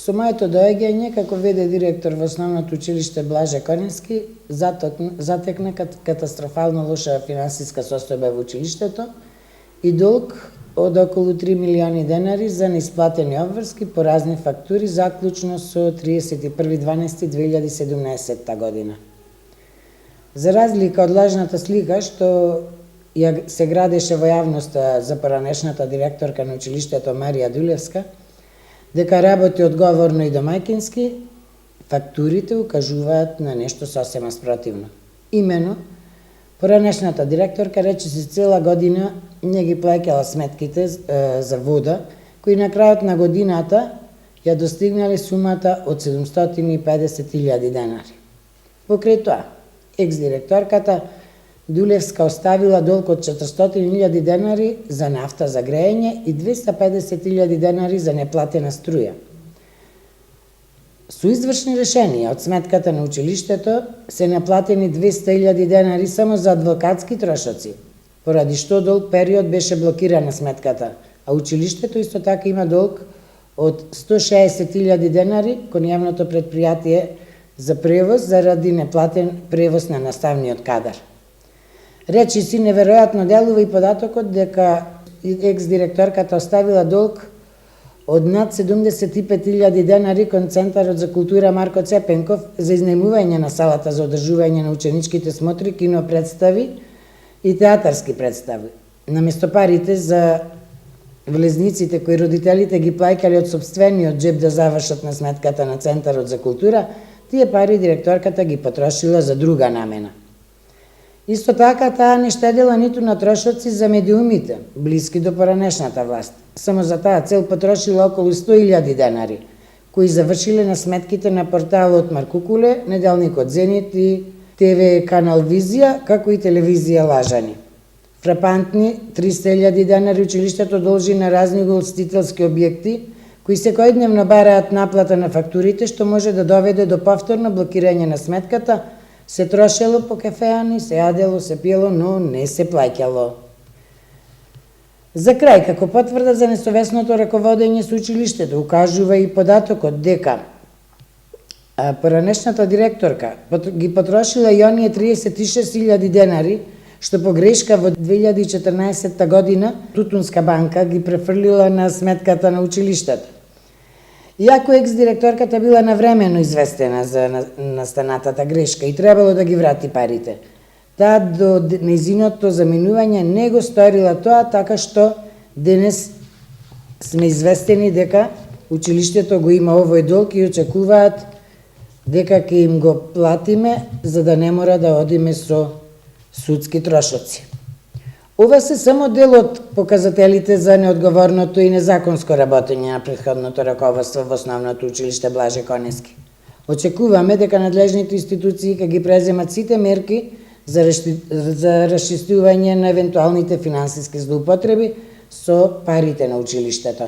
Со моето доаѓање како ВД директор во основното училиште Блаже Коневски затекна катастрофално лоша финансиска состојба во училиштето и долг од околу 3 милиони денари за неисплатени обврски по разни фактури заклучно со 31.12.2017 година. За разлика од лажната слика што се градеше во јавноста за поранешната директорка на училиштето Марија Дулевска, дека работи одговорно и домаќински, фактурите укажуваат на нешто сосема спротивно. Имено, поранешната директорка речиси цела година не ги плаќала сметките за вода, кои на крајот на годината ја достигнале сумата од 750.000 денари. Покрај тоа, екс-директорката Дулевска оставила долг од 400.000 денари за нафта за грејење и 250.000 денари за неплатена струја. Со извршни решенија од сметката на училиштето се наплатени 200.000 денари само за адвокатски трошоци, поради што долг период беше блокирана сметката, а училиштето исто така има долг од 160.000 денари кон јавното предпријатие за превоз заради неплатен превоз на наставниот кадар. Речиси неверојатно делува и податокот дека екс-директорката оставила долг од над 75.000 денари кон Центарот за култура Марко Цепенков за изнајмување на салата за одржување на ученичките смотри, кино представи и театарски представи. Наместо парите за влезниците кои родителите ги плаќале од сопствениот джеб да завршат на сметката на Центарот за култура, тие пари директорката ги потрошила за друга намена. Исто така, таа не штедела ниту на трошоци за медиумите, блиски до поранешната власт. Само за таа цел потрошила околу 100.000 денари, кои завршиле на сметките на порталот Маркукуле, неделникот Зенит и ТВ Канал Визија, како и телевизија Лажани. Фрапантни 300.000 денари училиштето должи на разни угостителски објекти, кои секојдневно бараат наплата на фактурите, што може да доведе до повторно блокирање на сметката. Се трошело по кафеани, се јадело, се пиело, но не се плаќало. За крај, како потврда за несовесното раководење со училиштето, укажува и податокот дека поранешната директорка ги потрошила и оние 36.000 денари, што по грешка во 2014 година Тутунска банка ги префрлила на сметката на училиштето. Иако екс-директорката била навремено известена за настанатата грешка и требало да ги врати парите, таа до нејзиното заминување не го сторила тоа, така што денес сме известени дека училиштето го има овој долг и очекуваат дека ќе им го платиме за да не мора да одиме со судски трошоци. Ова се само дел од показателите за неодговорното и незаконско работење на претходното раководство во основното училиште Блаже Коневски. Очекуваме дека надлежните институции ќе ги преземат сите мерки за расчистување на евентуалните финансиски злоупотреби со парите на училиштето.